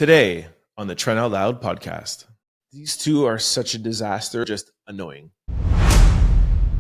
Today on the Trent Out Loud podcast. These two are such a disaster, just annoying.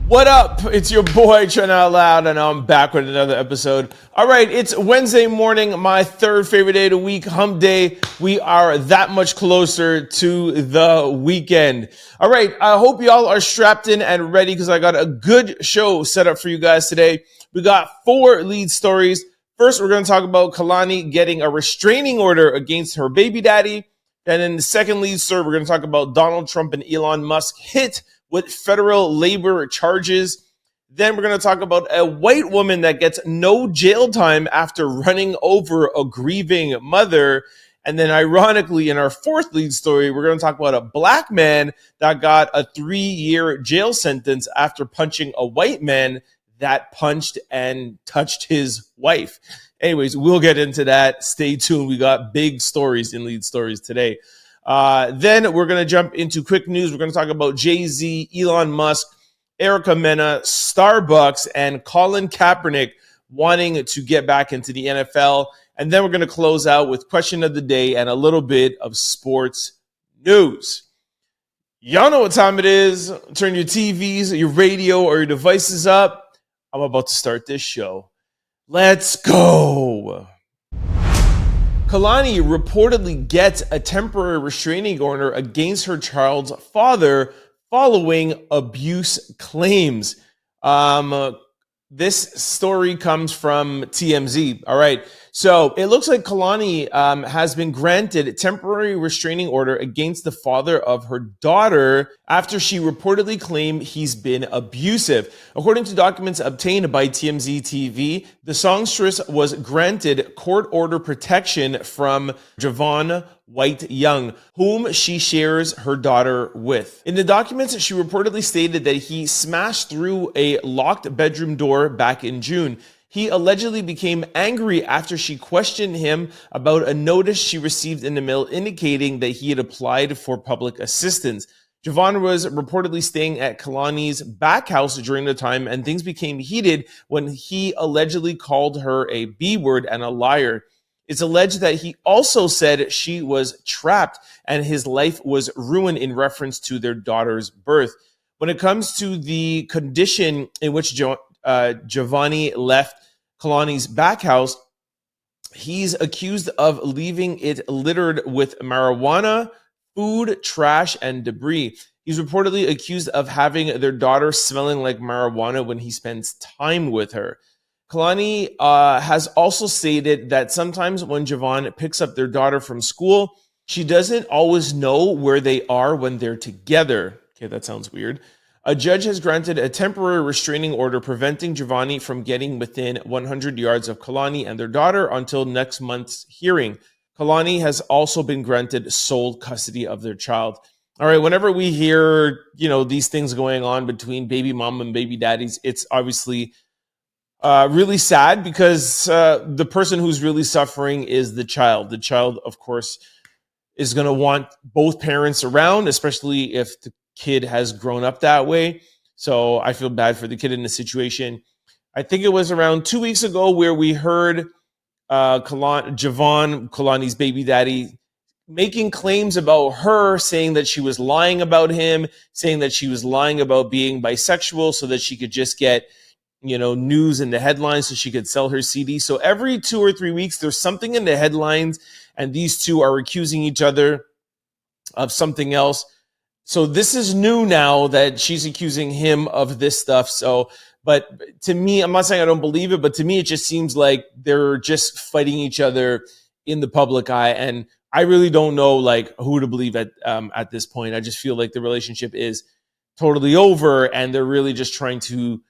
What up? It's your boy Trent Out Loud, and I'm back with another episode. All right, it's Wednesday morning, my third favorite day of the week, hump day. We are that much closer to the weekend. All right, I hope y'all are strapped in and ready because I got a good show set up for you guys today. We got 4 lead stories. First, we're going to talk about Kehlani getting a restraining order against her baby daddy. And in the second lead story, we're going to talk about Donald Trump and Elon Musk hit with federal labor charges. Then we're going to talk about a white woman that gets no jail time after running over a grieving mother. And then ironically, in our fourth lead story, we're going to talk about a black man that got a 3-year jail sentence after punching a white man that punched and touched his wife. Anyways, we'll get into that. Stay tuned. We got big stories in lead stories today. Then we're going to jump into quick news. We're going to talk about Jay-Z, Elon Musk, Erica Mena, Starbucks, and Calin Kaepernick wanting to get back into the NFL. And then we're going to close out with question of the day and a little bit of sports news. Y'all know what time it is. Turn your TVs, your radio, or your devices up. I'm about to start this show. Let's go. Kehlani reportedly gets a temporary restraining order against her child's father following abuse claims. This story comes from TMZ. All right. So it looks like Kehlani has been granted a temporary restraining order against the father of her daughter after she reportedly claimed he's been abusive. According to documents obtained by TMZ TV, the songstress was granted court order protection from Javon White Young, whom she shares her daughter with. In the documents, she reportedly stated that he smashed through a locked bedroom door back in June. He allegedly became angry after she questioned him about a notice she received in the mail indicating that he had applied for public assistance. Javon was reportedly staying at Kehlani's back house during the time, and things became heated when he allegedly called her a B-word and a liar. It's alleged that he also said she was trapped and his life was ruined in reference to their daughter's birth. When it comes to the condition in which Giovanni left Kehlani's back house, he's accused of leaving it littered with marijuana, food, trash, and debris. He's reportedly accused of having their daughter smelling like marijuana when he spends time with her. Kehlani has also stated that sometimes when Javon picks up their daughter from school, she doesn't always know where they are when they're together. Okay, that sounds weird. A judge has granted a temporary restraining order preventing Giovanni from getting within 100 yards of Kehlani and their daughter until next month's hearing. Kehlani has also been granted sole custody of their child. All right, whenever we hear, these things going on between baby mom and baby daddies, it's obviously really sad because the person who's really suffering is the child. The child, of course, is going to want both parents around, especially if the kid has grown up that way. So I feel bad for the kid in this situation. I think it was around 2 weeks ago where we heard Javon, Kehlani's baby daddy, making claims about her, saying that she was lying about him, saying that she was lying about being bisexual so that she could just get news in the headlines so she could sell her CD. So every 2 or 3 weeks, there's something in the headlines, and these two are accusing each other of something else. So this is new now that she's accusing him of this stuff. So, but to me, I'm not saying I don't believe it, but to me, it just seems like they're just fighting each other in the public eye. And I really don't know who to believe at this point. I just feel like the relationship is totally over and they're really just trying to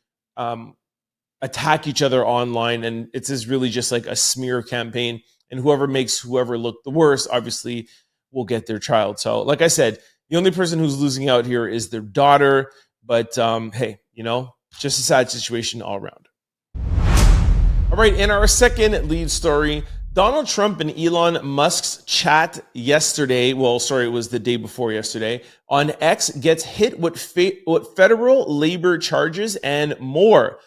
attack each other online. And it's really just like a smear campaign. And whoever makes whoever look the worst, obviously, will get their child. So like I said, the only person who's losing out here is their daughter. But hey, just a sad situation all around. All right, in our second lead story, Donald Trump and Elon Musk's chat yesterday, it was the day before yesterday, on X gets hit with federal labor charges and more.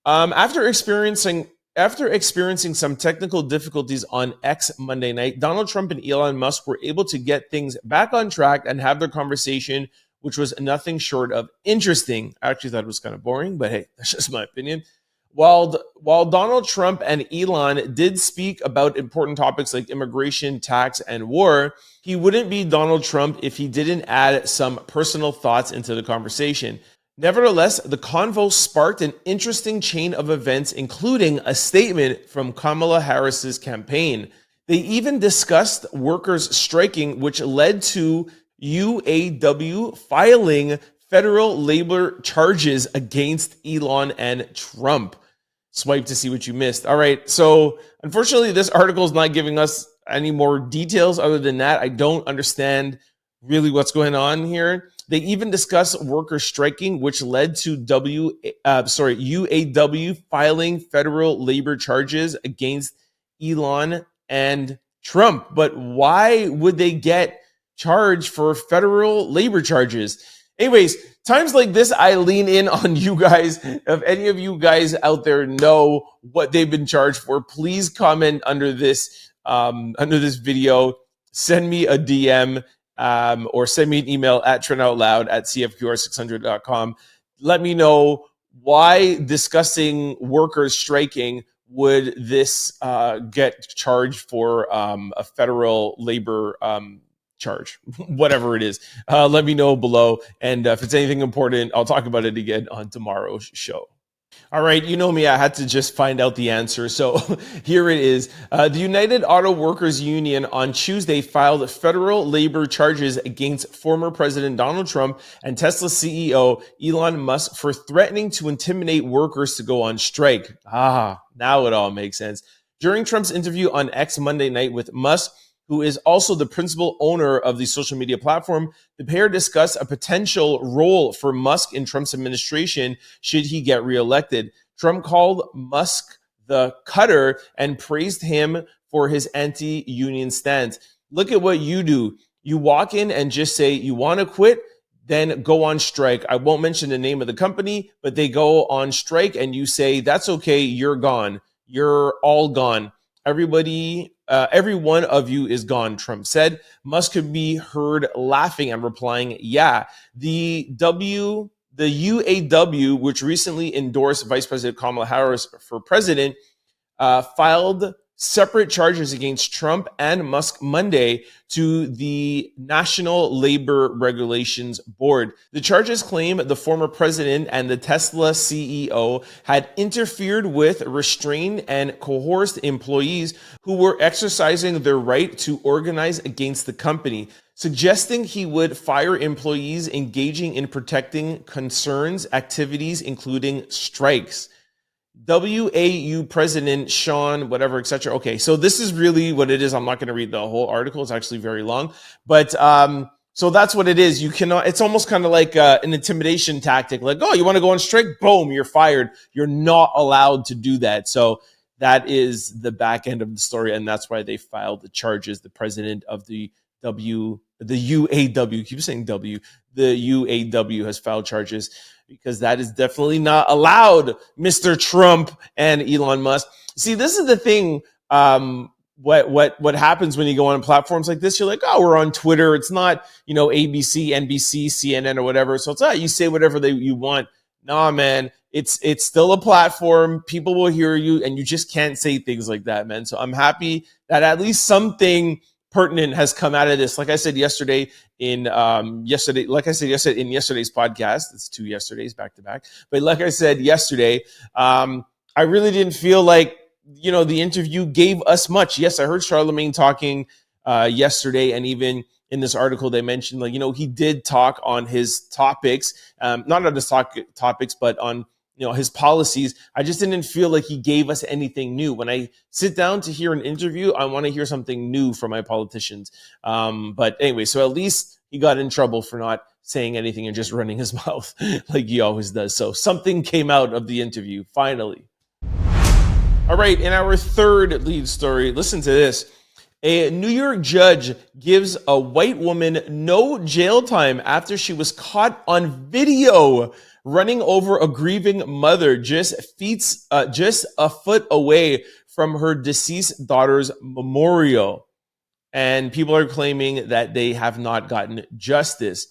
After experiencing After experiencing some technical difficulties on X Monday night, Donald Trump and Elon Musk were able to get things back on track and have their conversation, which was nothing short of interesting. I actually thought it was kind of boring, but hey, that's just my opinion. While Donald Trump and Elon did speak about important topics like immigration, tax, and war, he wouldn't be Donald Trump if he didn't add some personal thoughts into the conversation. Nevertheless, the convo sparked an interesting chain of events, including a statement from Kamala Harris's campaign. They even discussed workers striking, which led to UAW filing federal labor charges against Elon and Trump. Swipe to see what you missed. All right, so unfortunately, this article is not giving us any more details other than that. I don't understand really what's going on here. They even discuss workers striking, which led to UAW filing federal labor charges against Elon and Trump. But why would they get charged for federal labor charges? Anyways, times like this, I lean in on you guys. If any of you guys out there know what they've been charged for, please comment under this video. Send me a DM. Or send me an email at trendoutloud@cfqr600.com. Let me know why discussing workers striking would this get charged for a federal labor charge, whatever it is. Let me know below. And if it's anything important, I'll talk about it again on tomorrow's show. All right, you know me, I had to just find out the answer. So here it is. The United Auto Workers Union on Tuesday filed federal labor charges against former President Donald Trump and Tesla CEO Elon Musk for threatening to intimidate workers to go on strike. Now it all makes sense. During Trump's interview on X Monday night with Musk, who is also the principal owner of the social media platform, the pair discussed a potential role for Musk in Trump's administration should he get reelected. Trump called Musk the cutter and praised him for his anti-union stance. Look at what you do. You walk in and just say, you want to quit? Then go on strike. I won't mention the name of the company, but they go on strike and you say, that's okay, you're gone. You're all gone. Every one of you is gone, Trump said. Musk could be heard laughing and replying, yeah. The UAW, which recently endorsed Vice President Kamala Harris for president, filed separate charges against Trump and Musk Monday to the National Labor Regulations Board. The charges claim the former president and the Tesla CEO had interfered with, restrained, and coerced employees who were exercising their right to organize against the company, suggesting he would fire employees engaging in protecting concerns activities, including strikes. WAU President Sean, whatever, etc. Okay, so this is really what it is. I'm not going to read the whole article. It's actually very long. But so that's what it is. You cannot, it's almost kind of like an intimidation tactic. Like, oh, you want to go on strike? Boom, you're fired. You're not allowed to do that. So that is the back end of the story. And that's why they filed the charges. The president of the UAW, keep saying W, the UAW has filed charges because that is definitely not allowed, Mr. Trump and Elon Musk. See, this is the thing. What happens when you go on platforms like this? You're like, oh, we're on Twitter. It's not, ABC, NBC, CNN, or whatever. So it's not, you say whatever you want. Nah, man, it's still a platform. People will hear you, and you just can't say things like that, man. So I'm happy that at least something pertinent has come out of this. Like I said yesterday in yesterday's podcast, it's 2 yesterdays back to back. But like I said yesterday, I really didn't feel like, the interview gave us much. Yes, I heard Charlemagne talking yesterday, and even in this article they mentioned, he did talk on his topics, not on his topics, but on his policies. I just didn't feel like he gave us anything new. When I sit down to hear an interview, I want to hear something new from my politicians. But anyway, so at least he got in trouble for not saying anything and just running his mouth like he always does. So something came out of the interview, finally. All right, in our third lead story, listen to this. A New York judge gives a white woman no jail time after she was caught on video running over a grieving mother just a foot away from her deceased daughter's memorial. And people are claiming that they have not gotten justice.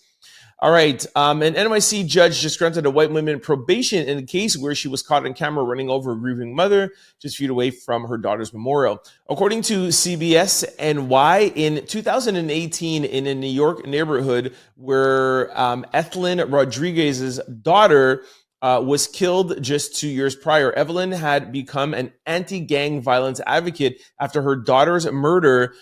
All right. An NYC judge just granted a white woman probation in a case where she was caught on camera running over a grieving mother just feet away from her daughter's memorial. According to CBS NY, in 2018, in a New York neighborhood where Ethelyn Rodriguez's daughter was killed just 2 years prior, Evelyn had become an anti-gang violence advocate after her daughter's murder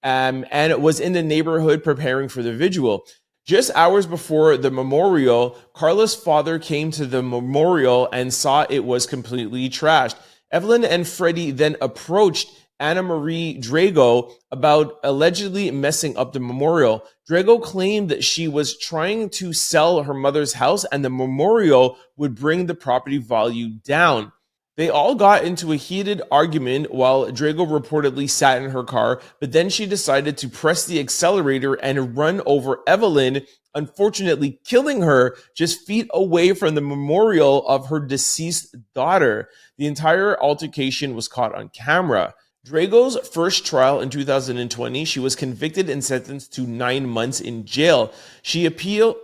and was in the neighborhood preparing for the vigil. Just hours before the memorial, Carla's father came to the memorial and saw it was completely trashed. Evelyn and Freddie then approached Anna Marie Drago about allegedly messing up the memorial. Drago claimed that she was trying to sell her mother's house and the memorial would bring the property value down. They all got into a heated argument while Drago reportedly sat in her car, but then she decided to press the accelerator and run over Evelyn, unfortunately killing her just feet away from the memorial of her deceased daughter. The entire altercation was caught on camera. Drago's first trial in 2020, she was convicted and sentenced to 9 months in jail. She appealed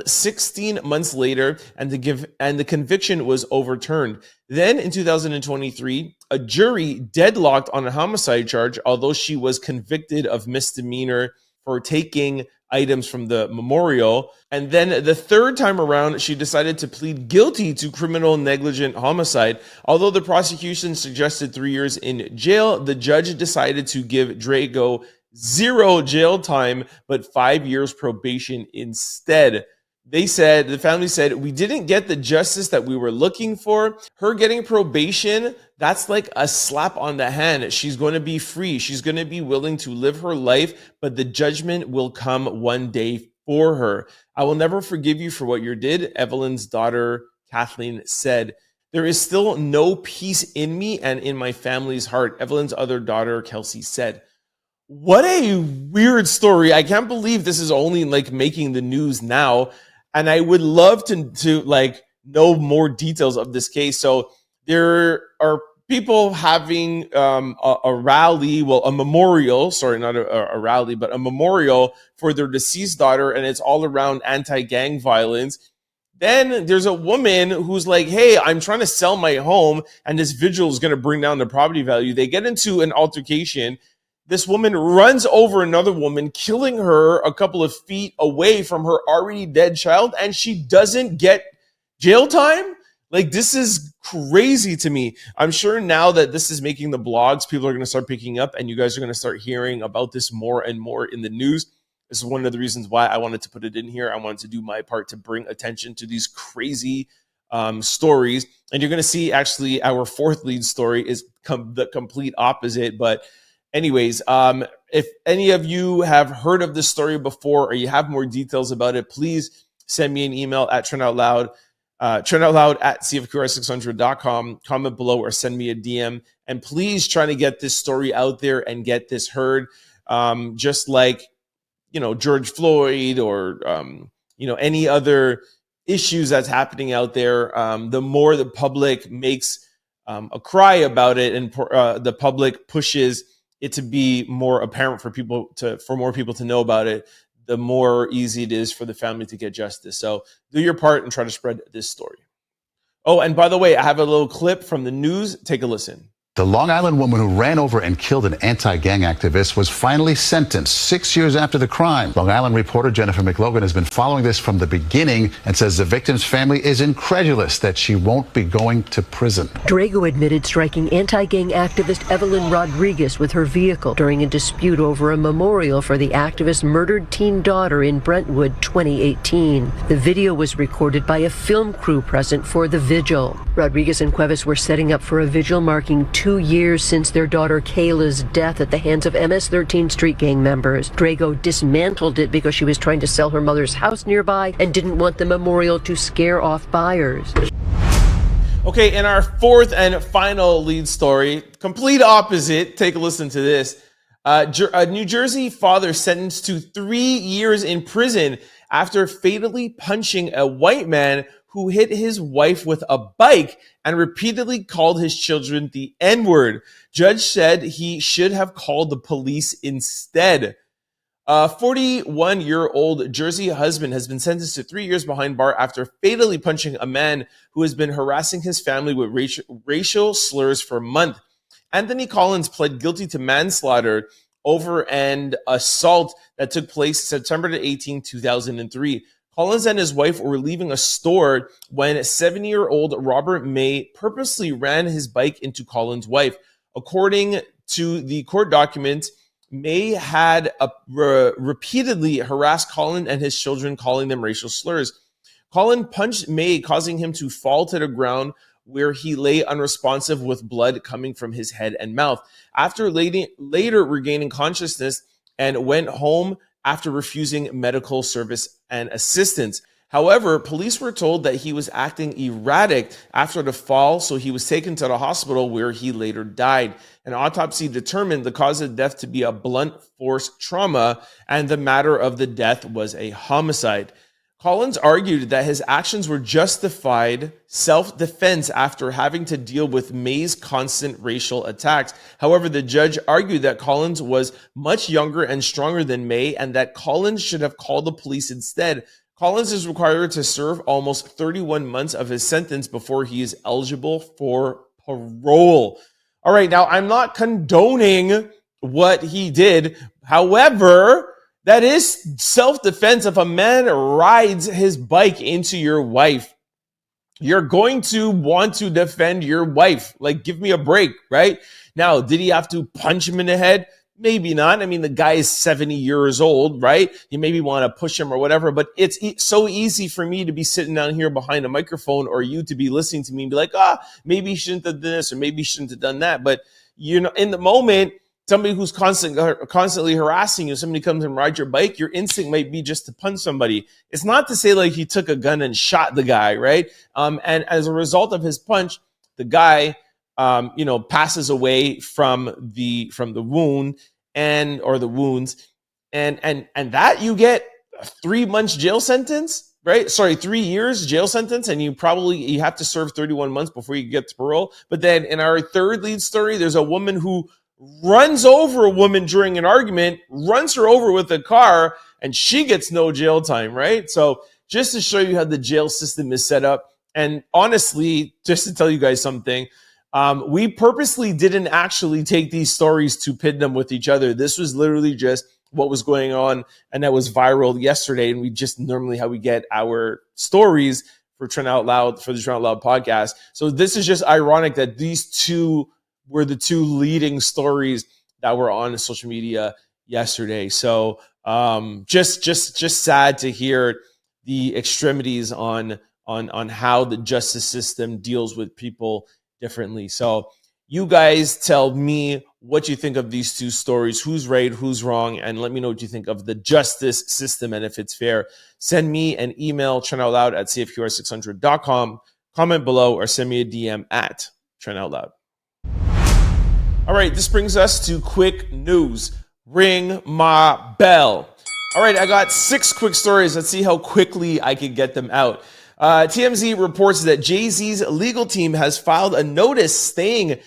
16 months later, and the conviction was overturned. Then in 2023, a jury deadlocked on a homicide charge, although she was convicted of misdemeanor for taking items from the memorial. And then the third time around, she decided to plead guilty to criminal negligent homicide. Although the prosecution suggested 3 years in jail, the judge decided to give Drago 0 jail time, but 5 years probation instead. The family said, we didn't get the justice that we were looking for. Her getting probation, that's like a slap on the hand. She's going to be free. She's going to be willing to live her life, but the judgment will come one day for her. I will never forgive you for what you did, Evelyn's daughter, Kathleen, said. There is still no peace in me and in my family's heart, Evelyn's other daughter, Kelsey, said. What a weird story. I can't believe this is only like making the news now. And I would love to like know more details of this case. So there are people having a rally, a memorial, sorry, not a rally, but a memorial for their deceased daughter. And it's all around anti-gang violence. Then there's a woman who's like, hey, I'm trying to sell my home and this vigil is going to bring down the property value. They get into an altercation. This woman runs over another woman, killing her a couple of feet away from her already dead child, and she doesn't get jail time? Like, this is crazy to me. I'm sure now that this is making the blogs, people are going to start picking up, and you guys are going to start hearing about this more and more in the news. This is one of the reasons why I wanted to put it in here. I wanted to do my part to bring attention to these crazy stories. And you're going to see, actually, our fourth lead story is the complete opposite, but anyways, if any of you have heard of this story before or you have more details about it, please send me an email at trendoutloud at cfqr600.com, comment below or send me a DM. And please try to get this story out there and get this heard. Just like, George Floyd or, any other issues that's happening out there, the more the public makes a cry about it and the public pushes it to be more apparent for more people to know about it, the more easy it is for the family to get justice. So do your part and try to spread this story. Oh, and by the way, I have a little clip from the news. Take a listen. The Long Island woman who ran over and killed an anti-gang activist was finally sentenced 6 years after the crime. Long Island reporter Jennifer McLogan has been following this from the beginning and says the victim's family is incredulous that she won't be going to prison. Drago admitted striking anti-gang activist Evelyn Rodriguez with her vehicle during a dispute over a memorial for the activist's murdered teen daughter in Brentwood 2018. The video was recorded by a film crew present for the vigil. Rodriguez and Cuevas were setting up for a vigil marking 2 years since their daughter Kayla's death at the hands of MS 13th Street gang members. Drago dismantled it because she was trying to sell her mother's house nearby and didn't want the memorial to scare off buyers. Okay, in our fourth and final lead story, complete opposite, take a listen to this. A New Jersey father sentenced to 3 years in prison after fatally punching a white man who hit his wife with a bike and repeatedly called his children the N-word. Judge said he should have called the police instead. A 41-year-old Jersey husband has been sentenced to 3 years behind bar after fatally punching a man who has been harassing his family with racial slurs for a month. Anthony Collins pled guilty to manslaughter over an assault that took place September 18, 2003. Collins and his wife were leaving a store when 70-year-old Robert May purposely ran his bike into Collins' wife. According to the court document, May had repeatedly harassed Colin and his children, calling them racial slurs. Colin punched May, causing him to fall to the ground, where he lay unresponsive with blood coming from his head and mouth. After later regaining consciousness and went home after refusing medical service and assistance. However, police were told that he was acting erratic after the fall, so he was taken to the hospital where he later died. An autopsy determined the cause of death to be a blunt force trauma, and the matter of the death was a homicide. Collins argued that his actions were justified self-defense after having to deal with May's constant racial attacks. However, the judge argued that Collins was much younger and stronger than May, and that Collins should have called the police instead. Collins is required to serve almost 31 months of his sentence before he is eligible for parole. All right, now I'm not condoning what he did. However, that is self-defense. If a man rides his bike into your wife, you're going to want to defend your wife. Like, give me a break, right? Now, did he have to punch him in the head? Maybe not. I mean, the guy is 70 years old, right? You maybe want to push him or whatever, but it's so easy for me to be sitting down here behind a microphone, or you to be listening to me and be like, maybe you shouldn't have done this, or maybe you shouldn't have done that. But, you know, in the moment, somebody who's constantly harassing you, somebody comes and rides your bike, your instinct might be just to punch somebody. It's not to say like he took a gun and shot the guy, right? And as a result of his punch, the guy, passes away from the wound or the wounds, and that you get a 3 months jail sentence, right? Sorry, 3 years jail sentence, and you have to serve 31 months before you get to parole. But then in our third lead story, there's a woman who runs over a woman during an argument, runs her over with a car, and she gets no jail time, right? So just to show you how the jail system is set up, and honestly, just to tell you guys something, we purposely didn't actually take these stories to pit them with each other. This was literally just what was going on, and that was viral yesterday. And we just normally how we get our stories for the Trent Out Loud podcast. So this is just ironic that these two were the two leading stories that were on social media yesterday. So just sad to hear the extremities on how the justice system deals with people differently. So you guys tell me what you think of these two stories, who's right, who's wrong, and let me know what you think of the justice system and if it's fair. Send me an email, trentoutloud@cfqr600.com, comment below, or send me a DM at trentoutloud. All right, this brings us to quick news. Ring my bell. All right, I got 6 quick stories. Let's see how quickly I can get them out. TMZ reports that Jay-Z's legal team has filed a notice stating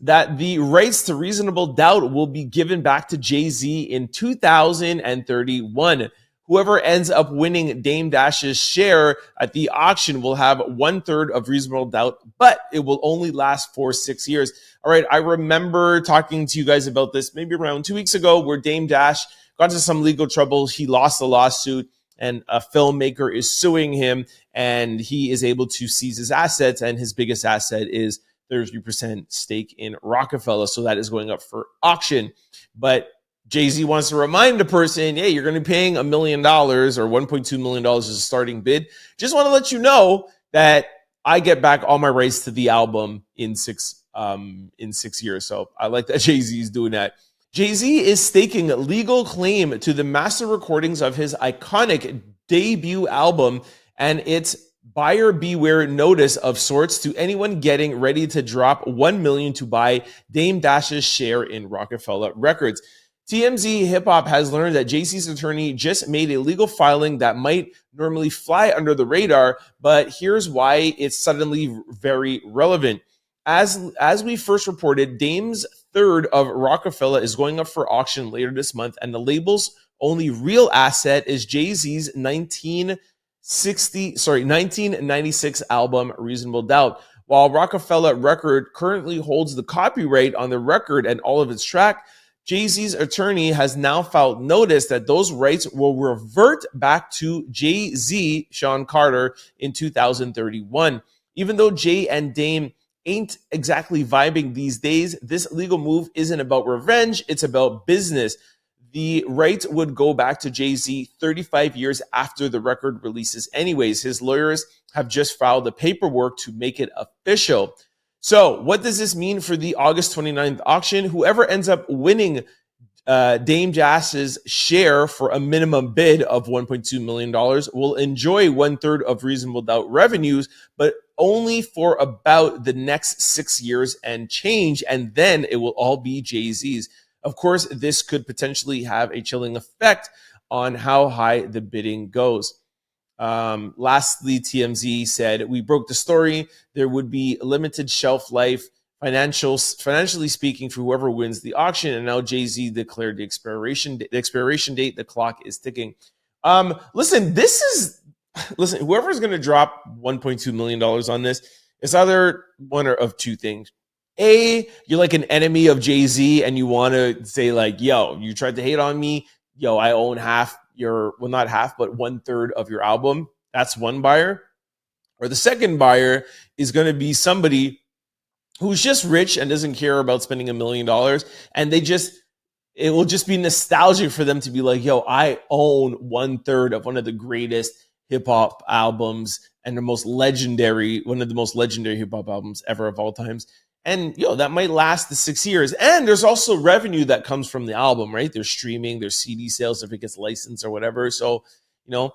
that the rights to reasonable doubt will be given back to Jay-Z in 2031. Whoever ends up winning Dame Dash's share at the auction will have 1/3 of reasonable doubt, but it will only last for 6 years. All right, I remember talking to you guys about this maybe around 2 weeks ago, where Dame Dash got into some legal trouble. He lost a lawsuit, and a filmmaker is suing him, and he is able to seize his assets, and his biggest asset is 30% stake in Roc-A-Fella. So that is going up for auction. But Jay-Z wants to remind the person, hey, you're going to be paying $1 million or $1.2 million as a starting bid. Just want to let you know that I get back all my rights to the album in 6 years. So I like that Jay-Z is doing that. Jay-Z is staking legal claim to the master recordings of his iconic debut album and its buyer beware notice of sorts to anyone getting ready to drop $1 million to buy Dame Dash's share in Roc-A-Fella Records. TMZ Hip Hop has learned that Jay-Z's attorney just made a legal filing that might normally fly under the radar, but here's why it's suddenly very relevant. As we first reported, Dame's third of Roc-A-Fella is going up for auction later this month, and the label's only real asset is Jay-Z's 1996 album Reasonable Doubt. While Roc-A-Fella Record currently holds the copyright on the record and all of its track, Jay-Z's attorney has now filed notice that those rights will revert back to Jay-Z, Sean Carter, in 2031. Even though Jay and Dame ain't exactly vibing these days, this legal move isn't about revenge, it's about business. The rights would go back to Jay-Z 35 years after the record releases anyways. His lawyers have just filed the paperwork to make it official. So what does this mean for the August 29th auction? Whoever ends up winning Dame Dash's share for a minimum bid of $1.2 million will enjoy 1/3 of Reasonable Doubt revenues, but only for about the next 6 years and change, and then it will all be Jay-Z's. Of course, this could potentially have a chilling effect on how high the bidding goes. Lastly, TMZ said, we broke the story. There would be limited shelf life, financially speaking, for whoever wins the auction. And now Jay-Z declared the expiration date. The clock is ticking. Listen, whoever's going to drop $1.2 million on this, it's either one of two things. A, you're like an enemy of Jay-Z and you want to say like, yo, you tried to hate on me. Yo, I own not half, but 1/3 of your album. That's one buyer. Or the second buyer is going to be somebody who's just rich and doesn't care about spending $1 million. And it will just be nostalgic for them to be like, yo, I own 1/3 of one of the greatest hip hop albums and one of the most legendary hip hop albums ever of all times. And, that might last the 6 years. And there's also revenue that comes from the album, right? There's streaming, there's CD sales if it gets licensed or whatever. So, they'll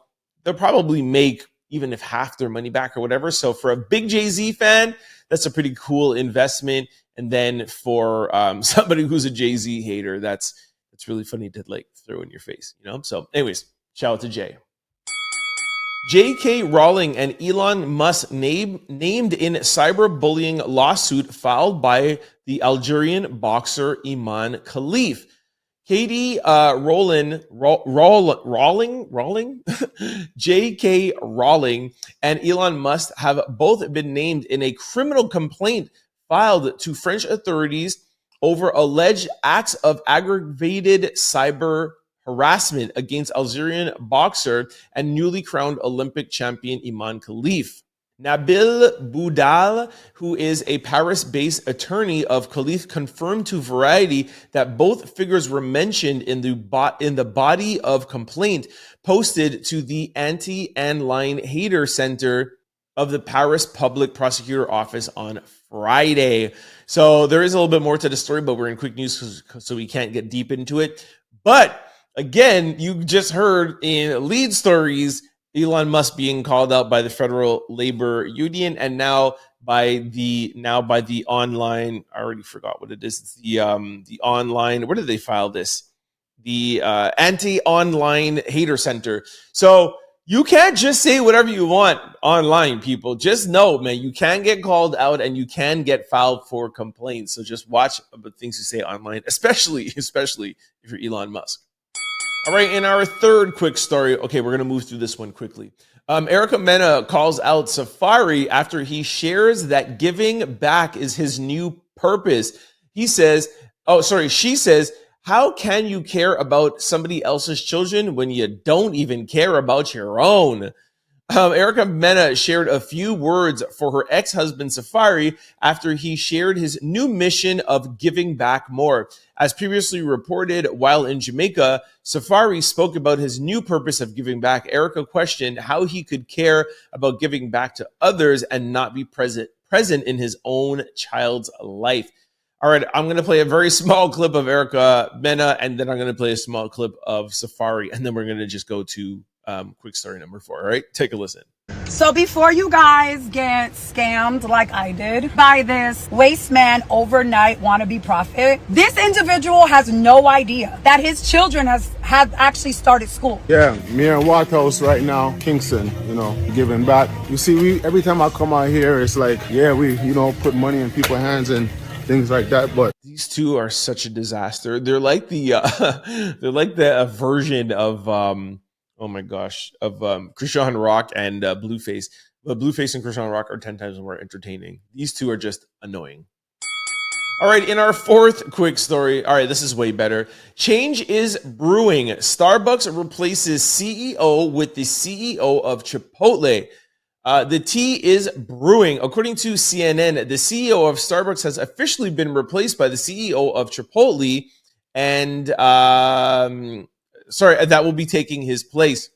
probably make even if half their money back or whatever. So for a big Jay-Z fan, that's a pretty cool investment. And then for somebody who's a Jay-Z hater, that's really funny to like throw in your face, So anyways, shout out to Jay. JK Rowling and Elon Musk named in cyberbullying lawsuit filed by the Algerian boxer Iman Khalif. JK Rowling and Elon Musk have both been named in a criminal complaint filed to French authorities over alleged acts of aggravated cyber harassment against Algerian boxer and newly crowned Olympic champion Iman Khalif. Nabil Boudal, who is a Paris-based attorney of Khalif, confirmed to Variety that both figures were mentioned in the body of complaint posted to the Anti-Online Hater Center of the Paris Public Prosecutor Office on Friday. So there is a little bit more to the story, but we're in quick news so we can't get deep into it. But again, you just heard in lead stories Elon Musk being called out by the Federal Labor Union, and now by the online. I already forgot what it is. It's the online. Where did they file this? The Anti-Online Hater Center. So you can't just say whatever you want online, people. Just know, man, you can get called out and you can get filed for complaints. So just watch the things you say online, especially if you're Elon Musk. All right, in our third quick story, okay, we're going to move through this one quickly. Mena calls out Safaree after he shares that giving back is his new purpose. She says, how can you care about somebody else's children when you don't even care about your own? Mena shared a few words for her ex-husband Safaree after he shared his new mission of giving back more. As previously reported, while in Jamaica, Safaree spoke about his new purpose of giving back. Erica questioned how he could care about giving back to others and not be present in his own child's life. All right, I'm going to play a very small clip of Erica Mena, and then I'm going to play a small clip of Safaree, and then we're going to just go to quick story number 4. All right, take a listen. So before you guys get scammed like I did by this waste man overnight wannabe prophet, this individual has no idea that his children have actually started school. Yeah, me and White House right now, Kingston, giving back. You see, every time I come out here, it's like, yeah, we, put money in people's hands and things like that. But these two are such a disaster. They're like the version of oh my gosh, of Krishan Rock and Blueface. But Blueface and Krishan Rock are 10 times more entertaining. These two are just annoying. All right, in our 4th quick story, all right, this is way better. Change is brewing. Starbucks replaces CEO with the CEO of Chipotle. The tea is brewing. According to CNN, the CEO of Starbucks has officially been replaced by the CEO of Chipotle, and that will be taking his place.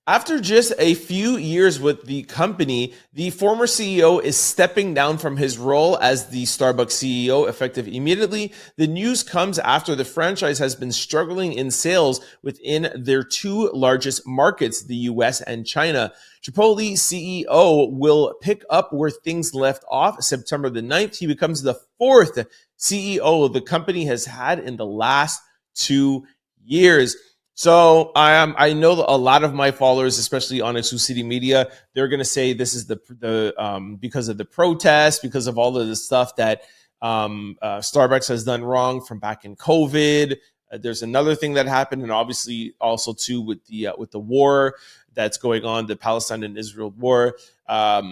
After just a few years with the company, the former CEO is stepping down from his role as the Starbucks CEO, effective immediately. The news comes after the franchise has been struggling in sales within their 2 largest markets, the US and China. Chipotle CEO will pick up where things left off September the 9th. He becomes the 4th CEO the company has had in the last 2 years. So I know that a lot of my followers, especially on Sioux City Media, they're going to say this is the because of the protests, because of all of the stuff that Starbucks has done wrong from back in COVID. There's another thing that happened, and obviously also too with the war that's going on, the Palestine and Israel war.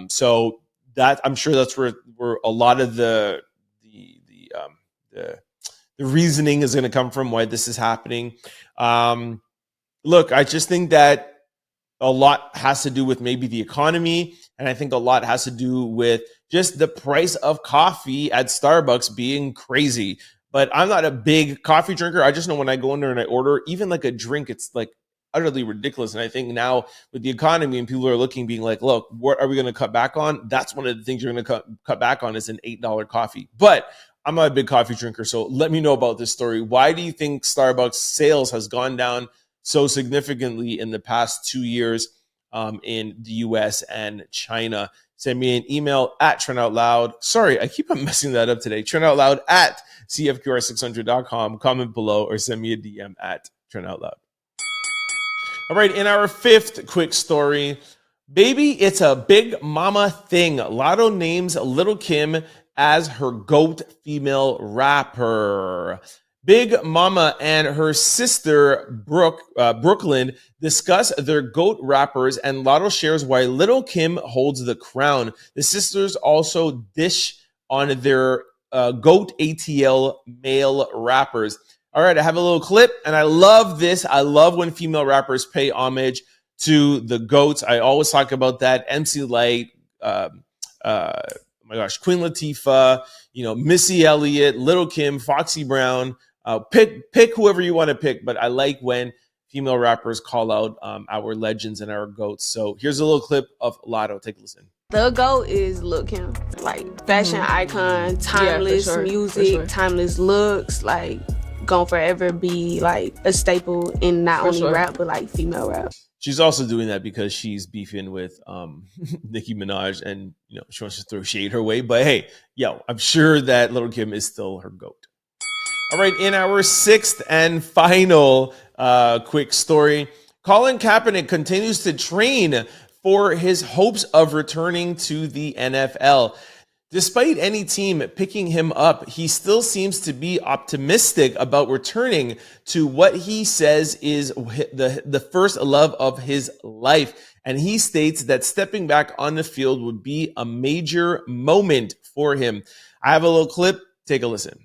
So that I'm sure that's where a lot of the reasoning is going to come from why this is happening. Look, I just think that a lot has to do with maybe the economy, and I think a lot has to do with just the price of coffee at Starbucks being crazy. But I'm not a big coffee drinker. I just know when I go in there and I order even like a drink, it's like utterly ridiculous. And I think now with the economy and people are looking, being like, look, what are we going to cut back on? That's one of the things you're going to cut back on is an $8 coffee. But I'm not a big coffee drinker, so let me know about this story. Why do you think Starbucks sales has gone down so significantly in the past 2 years in the US and China? Send me an email at trendoutloud. Sorry, I keep on messing that up today. Trendoutloud at cfqr600.com. Comment below or send me a DM at trendoutloud. All right, in our 5th quick story, baby, it's a big mama thing. Latto names Lil Kim as her GOAT female rapper. Big Mama and her sister Brooklyn discuss their GOAT rappers, and Latto shares why Lil Kim holds the crown. The sisters also dish on their GOAT ATL male rappers. All right, I have a little clip, and I love this. I love when female rappers pay homage to the GOATs. I always talk about that. MC Lyte, oh my gosh, Queen Latifah, Missy Elliott, Lil Kim, Foxy Brown. Pick whoever you want to pick, but I like when female rappers call out our legends and our GOATs. So here's a little clip of Latto. Take a listen. The GOAT is Lil Kim, like fashion icon, timeless music, timeless looks, like gonna forever be like a staple in not only rap but like female rap. She's also doing that because she's beefing with Nicki Minaj, and she wants to throw shade her way. But hey, I'm sure that Lil Kim is still her GOAT. All right, in our 6th and final quick story, Calin Kaepernick continues to train for his hopes of returning to the NFL. Despite any team picking him up, he still seems to be optimistic about returning to what he says is the first love of his life. And he states that stepping back on the field would be a major moment for him. I have a little clip. Take a listen.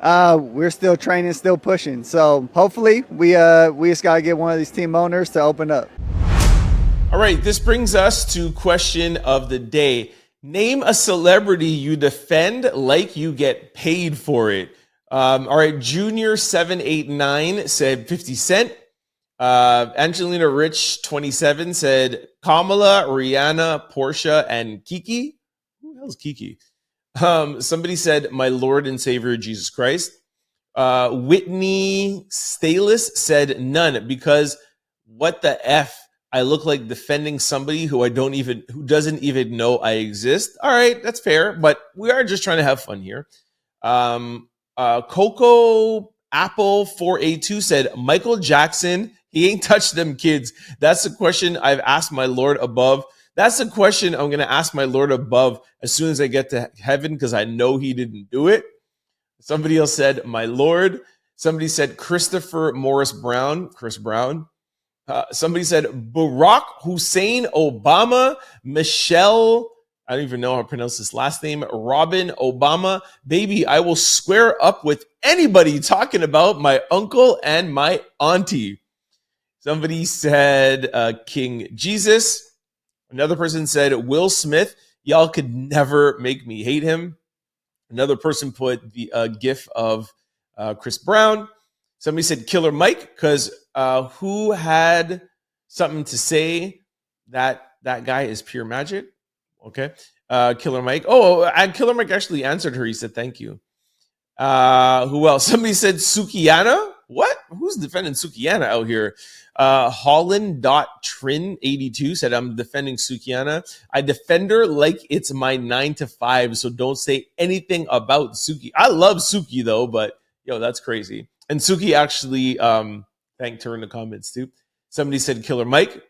We're still training, still pushing. So hopefully we just got to get one of these team owners to open up. All right, this brings us to question of the day. Name a celebrity you defend like you get paid for it. All right, Junior789 said 50 Cent. Angelina Rich 27 said Kamala, Rihanna, Portia, and Kiki. Who the hell is Kiki? Somebody said my Lord and Savior Jesus Christ. Whitney Stalis said none because what the F? I look like defending somebody who doesn't even know I exist. All right, that's fair, but we are just trying to have fun here. Coco Apple 482 said, Michael Jackson, he ain't touched them kids. That's the question I've asked my Lord above. That's the question I'm going to ask my Lord above as soon as I get to heaven, because I know he didn't do it. Somebody else said, my Lord. Somebody said Christopher Morris Brown, Chris Brown. Somebody said Barack Hussein Obama, Michelle, I don't even know how to pronounce this last name, Robin Obama. Baby, I will square up with anybody talking about my uncle and my auntie. Somebody said King Jesus. Another person said Will Smith. Y'all could never make me hate him. Another person put the gif of Chris Brown. Somebody said Killer Mike, because who had something to say that guy is pure magic? Okay. Killer Mike. Oh, and Killer Mike actually answered her. He said, thank you. Who else? Somebody said Sukiyana. What? Who's defending Sukiyana out here? Holland.Trin82 said, I'm defending Sukiyana. I defend her like it's my 9 to 5, so don't say anything about Suki. I love Suki, though, but, yo, that's crazy. And Suki actually thanked her in the comments, too. Somebody said Killer Mike.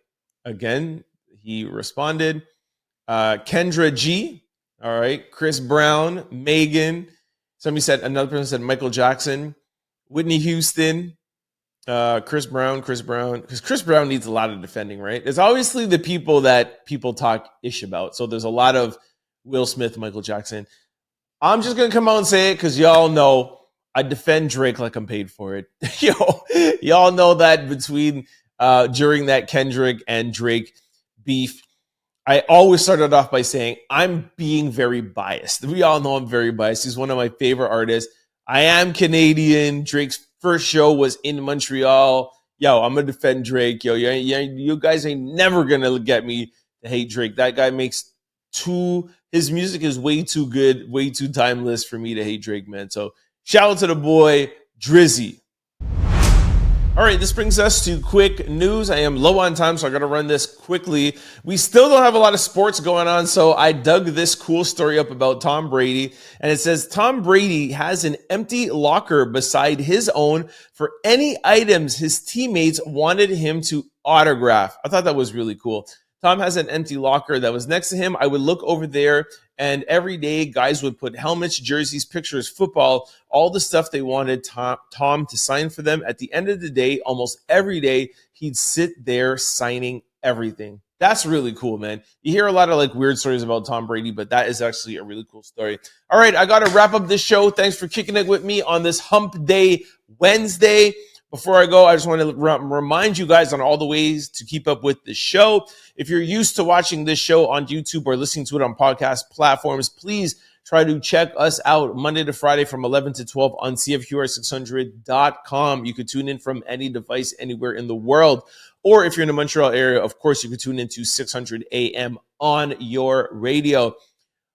Again, he responded. Kendra G. All right. Chris Brown. Megan. Somebody said, another person said Michael Jackson. Whitney Houston. Chris Brown, because Chris Brown needs a lot of defending, right? There's obviously the people that people talk ish about. So there's a lot of Will Smith, Michael Jackson. I'm just going to come out and say it because y'all know I defend Drake like I'm paid for it. Y'all know that between during that Kendrick and Drake beef, I always started off by saying I'm being very biased. We all know I'm very biased. He's one of my favorite artists. I am Canadian. Drake's first show was in Montreal. Yo, I'm going to defend Drake. Yo, you guys ain't never going to get me to hate Drake. That guy his music is way too good, way too timeless for me to hate Drake, man. So shout out to the boy, Drizzy. All right, this brings us to quick news. I am low on time, so I got to run this quickly. We still don't have a lot of sports going on, so I dug this cool story up about Tom Brady, and it says Tom Brady has an empty locker beside his own for any items his teammates wanted him to autograph. I thought that was really cool. Tom has an empty locker that was next to him. I would look over there, and every day guys would put helmets, jerseys, pictures, football, all the stuff they wanted Tom to sign for them. At the end of the day, almost every day, he'd sit there signing everything. That's really cool, man. You hear a lot of weird stories about Tom Brady, but that is actually a really cool story. All right, I got to wrap up this show. Thanks for kicking it with me on this Hump Day Wednesday. Before I go, I just want to remind you guys on all the ways to keep up with the show. If you're used to watching this show on YouTube or listening to it on podcast platforms, please try to check us out Monday to Friday from 11 to 12 on CFQR600.com. You could tune in from any device anywhere in the world. Or if you're in the Montreal area, of course, you could tune into 600 AM on your radio.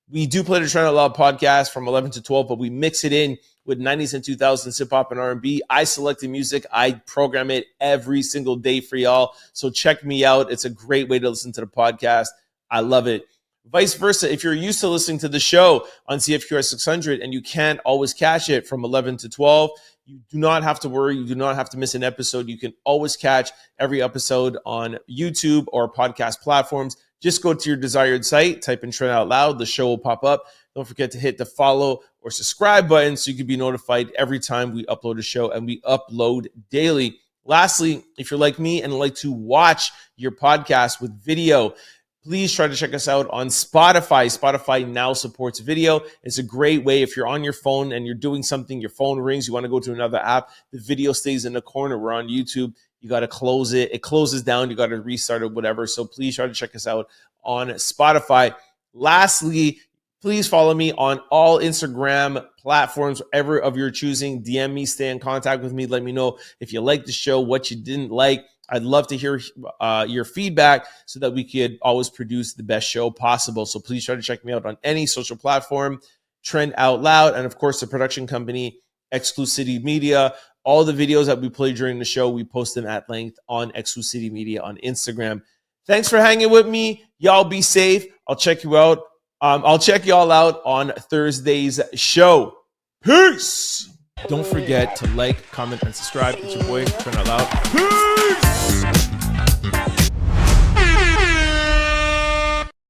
We do play the Trend Out Loud podcast from 11 to 12, but we mix it in with 90s and 2000s hip-hop and R&B. I select the music. I program it every single day for y'all. So check me out. It's a great way to listen to the podcast. I love it. Vice versa, if you're used to listening to the show on CFQR 600 and you can't always catch it from 11 to 12, you do not have to worry. You do not have to miss an episode. You can always catch every episode on YouTube or podcast platforms. Just go to your desired site, type in Trend Out Loud. The show will pop up. Don't forget to hit the follow or subscribe button so you can be notified every time we upload a show, and we upload daily. Lastly, if you're like me and like to watch your podcast with video, please try to check us out on Spotify. Spotify now supports video. It's a great way if you're on your phone and you're doing something, your phone rings, you want to go to another app, the video stays in the corner. We're on YouTube. You got to close it. It closes down. You got to restart it, whatever. So please try to check us out on Spotify. Lastly, please follow me on all Instagram platforms, whatever of your choosing. DM me, stay in contact with me. Let me know if you liked the show, what you didn't like. I'd love to hear your feedback so that we could always produce the best show possible. So please try to check me out on any social platform, Trend Out Loud, and of course the production company, Exclusivity Media. All the videos that we play during the show, we post them at length on Exclusivity Media on Instagram. Thanks for hanging with me. Y'all be safe. I'll check you out. I'll check y'all out on Thursday's show. Peace. Don't forget to like, comment, and subscribe. It's your boy, Turn Out Loud. Peace.